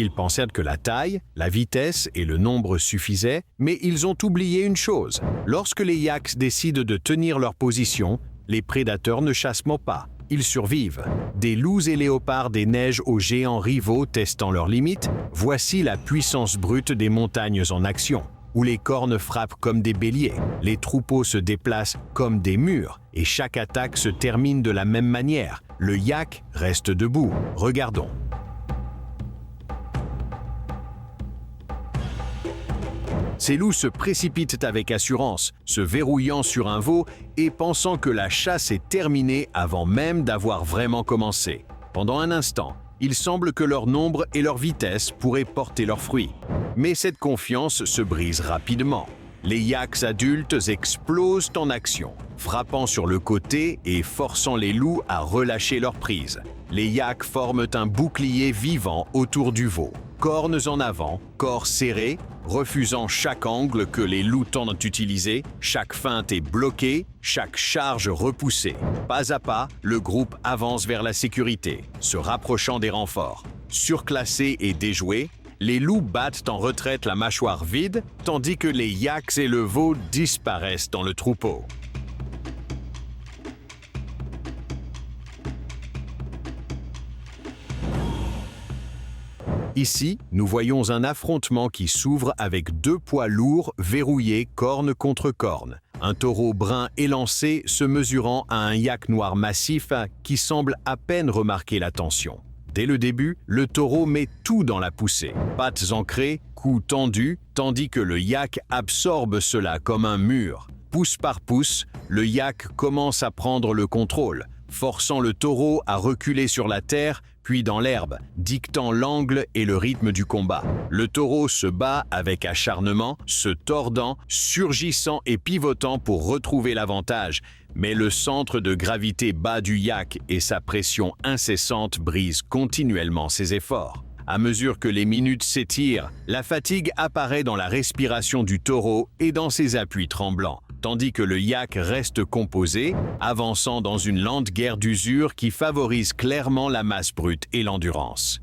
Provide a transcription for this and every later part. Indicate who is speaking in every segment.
Speaker 1: Ils pensèrent que la taille, la vitesse et le nombre suffisaient, mais ils ont oublié une chose. Lorsque les yaks décident de tenir leur position, les prédateurs ne chassent pas. Ils survivent. Des loups et léopards des neiges aux géants rivaux testant leurs limites, voici la puissance brute des montagnes en action, où les cornes frappent comme des béliers, les troupeaux se déplacent comme des murs, et chaque attaque se termine de la même manière. Le yak reste debout. Regardons. Ces loups se précipitent avec assurance, se verrouillant sur un veau et pensant que la chasse est terminée avant même d'avoir vraiment commencé. Pendant un instant, il semble que leur nombre et leur vitesse pourraient porter leurs fruits. Mais cette confiance se brise rapidement. Les yaks adultes explosent en action, frappant sur le côté et forçant les loups à relâcher leur prise. Les yaks forment un bouclier vivant autour du veau. Cornes en avant, corps serré, refusant chaque angle que les loups tentent d'utiliser, chaque feinte est bloquée, chaque charge repoussée. Pas à pas, le groupe avance vers la sécurité, se rapprochant des renforts. Surclassés et déjoués, les loups battent en retraite la mâchoire vide, tandis que les yaks et le veau disparaissent dans le troupeau. Ici, nous voyons un affrontement qui s'ouvre avec deux poids lourds verrouillés corne contre corne. Un taureau brun élancé se mesurant à un yak noir massif qui semble à peine remarquer la tension. Dès le début, le taureau met tout dans la poussée. Pattes ancrées, cou tendu, tandis que le yak absorbe cela comme un mur. Pouce par pouce, le yak commence à prendre le contrôle, forçant le taureau à reculer sur la terre, puis dans l'herbe, dictant l'angle et le rythme du combat. Le taureau se bat avec acharnement, se tordant, surgissant et pivotant pour retrouver l'avantage, mais le centre de gravité bas du yak et sa pression incessante brisent continuellement ses efforts. À mesure que les minutes s'étirent, la fatigue apparaît dans la respiration du taureau et dans ses appuis tremblants, tandis que le yak reste composé, avançant dans une lente guerre d'usure qui favorise clairement la masse brute et l'endurance.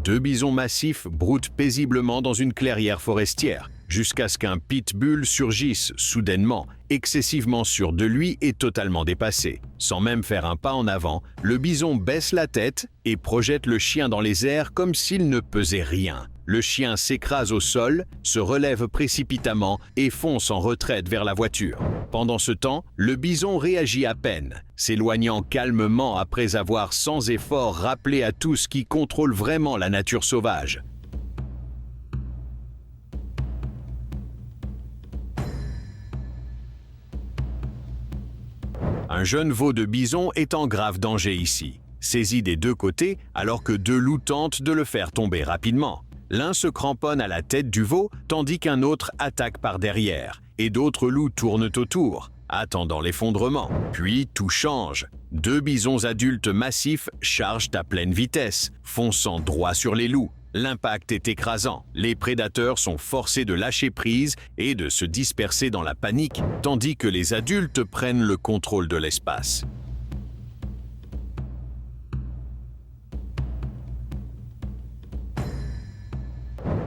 Speaker 1: Deux bisons massifs broutent paisiblement dans une clairière forestière, jusqu'à ce qu'un pitbull surgisse soudainement, excessivement sûr de lui et totalement dépassé. Sans même faire un pas en avant, le bison baisse la tête et projette le chien dans les airs comme s'il ne pesait rien. Le chien s'écrase au sol, se relève précipitamment et fonce en retraite vers la voiture. Pendant ce temps, le bison réagit à peine, s'éloignant calmement après avoir sans effort rappelé à tous qui contrôle vraiment la nature sauvage. Un jeune veau de bison est en grave danger ici, saisi des deux côtés alors que deux loups tentent de le faire tomber rapidement. L'un se cramponne à la tête du veau tandis qu'un autre attaque par derrière, et d'autres loups tournent autour, attendant l'effondrement. Puis tout change. Deux bisons adultes massifs chargent à pleine vitesse, fonçant droit sur les loups. L'impact est écrasant. Les prédateurs sont forcés de lâcher prise et de se disperser dans la panique, tandis que les adultes prennent le contrôle de l'espace.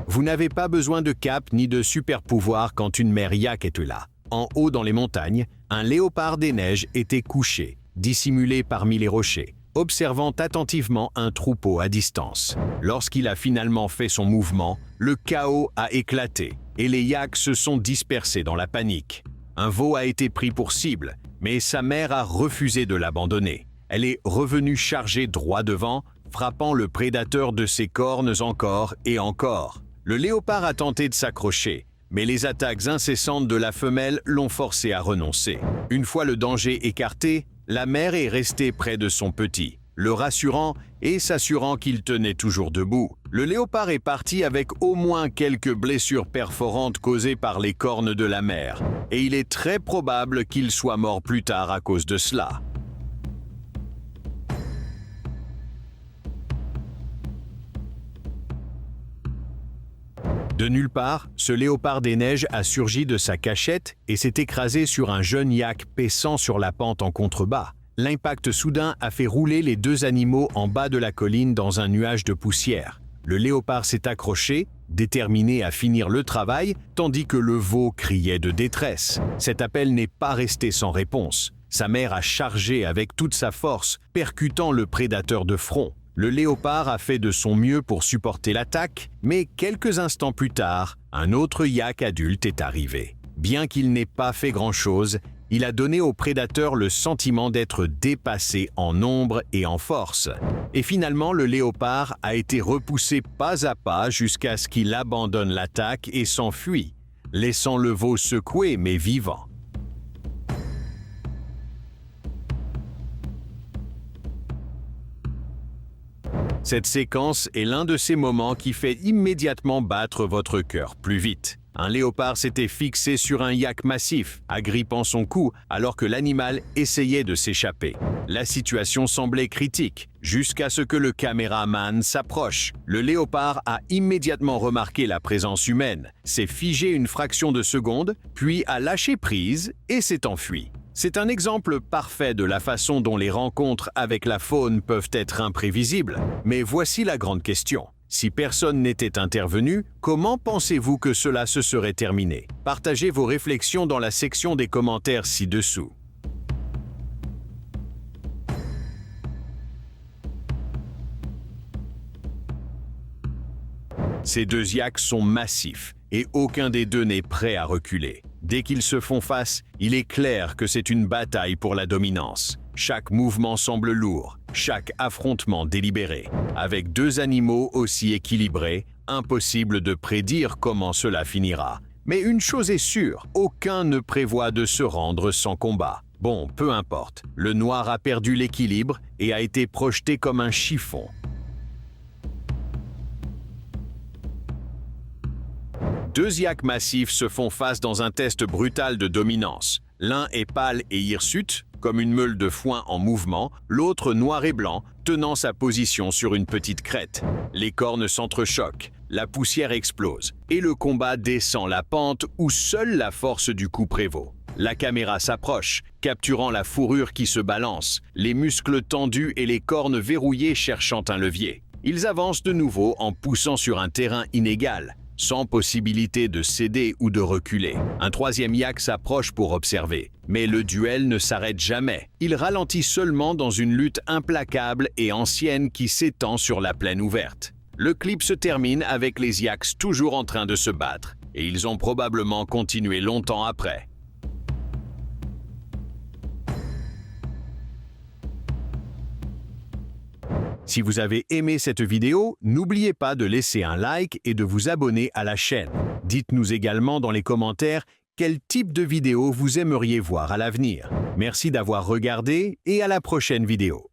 Speaker 1: Vous n'avez pas besoin de cap ni de super pouvoir quand une mère yak est là. En haut dans les montagnes, un léopard des neiges était couché, dissimulé parmi les rochers, observant attentivement un troupeau à distance. Lorsqu'il a finalement fait son mouvement, le chaos a éclaté et les yaks se sont dispersés dans la panique. Un veau a été pris pour cible, mais sa mère a refusé de l'abandonner. Elle est revenue chargée droit devant, frappant le prédateur de ses cornes encore et encore. Le léopard a tenté de s'accrocher, mais les attaques incessantes de la femelle l'ont forcé à renoncer. Une fois le danger écarté, la mère est restée près de son petit, le rassurant et s'assurant qu'il tenait toujours debout. Le léopard est parti avec au moins quelques blessures perforantes causées par les cornes de la mère, et il est très probable qu'il soit mort plus tard à cause de cela. De nulle part, ce léopard des neiges a surgi de sa cachette et s'est écrasé sur un jeune yak paissant sur la pente en contrebas. L'impact soudain a fait rouler les deux animaux en bas de la colline dans un nuage de poussière. Le léopard s'est accroché, déterminé à finir le travail, tandis que le veau criait de détresse. Cet appel n'est pas resté sans réponse. Sa mère a chargé avec toute sa force, percutant le prédateur de front. Le léopard a fait de son mieux pour supporter l'attaque, mais quelques instants plus tard, un autre yak adulte est arrivé. Bien qu'il n'ait pas fait grand-chose, il a donné au prédateur le sentiment d'être dépassé en nombre et en force. Et finalement, le léopard a été repoussé pas à pas jusqu'à ce qu'il abandonne l'attaque et s'enfuit, laissant le veau secoué mais vivant. Cette séquence est l'un de ces moments qui fait immédiatement battre votre cœur plus vite. Un léopard s'était fixé sur un yak massif, agrippant son cou alors que l'animal essayait de s'échapper. La situation semblait critique, jusqu'à ce que le caméraman s'approche. Le léopard a immédiatement remarqué la présence humaine, s'est figé une fraction de seconde, puis a lâché prise et s'est enfui. C'est un exemple parfait de la façon dont les rencontres avec la faune peuvent être imprévisibles. Mais voici la grande question. Si personne n'était intervenu, comment pensez-vous que cela se serait terminé? Partagez vos réflexions dans la section des commentaires ci-dessous. Ces deux yaks sont massifs et aucun des deux n'est prêt à reculer. Dès qu'ils se font face, il est clair que c'est une bataille pour la dominance. Chaque mouvement semble lourd, chaque affrontement délibéré. Avec deux animaux aussi équilibrés, impossible de prédire comment cela finira. Mais une chose est sûre, aucun ne prévoit de se rendre sans combat. Bon, peu importe, le noir a perdu l'équilibre et a été projeté comme un chiffon. Deux yaks massifs se font face dans un test brutal de dominance. L'un est pâle et hirsute, comme une meule de foin en mouvement, l'autre noir et blanc, tenant sa position sur une petite crête. Les cornes s'entrechoquent, la poussière explose, et le combat descend la pente où seule la force du coup prévaut. La caméra s'approche, capturant la fourrure qui se balance, les muscles tendus et les cornes verrouillées cherchant un levier. Ils avancent de nouveau en poussant sur un terrain inégal, sans possibilité de céder ou de reculer. Un troisième yak s'approche pour observer. Mais le duel ne s'arrête jamais. Il ralentit seulement dans une lutte implacable et ancienne qui s'étend sur la plaine ouverte. Le clip se termine avec les yaks toujours en train de se battre, et ils ont probablement continué longtemps après. Si vous avez aimé cette vidéo, n'oubliez pas de laisser un like et de vous abonner à la chaîne. Dites-nous également dans les commentaires quel type de vidéo vous aimeriez voir à l'avenir. Merci d'avoir regardé et à la prochaine vidéo.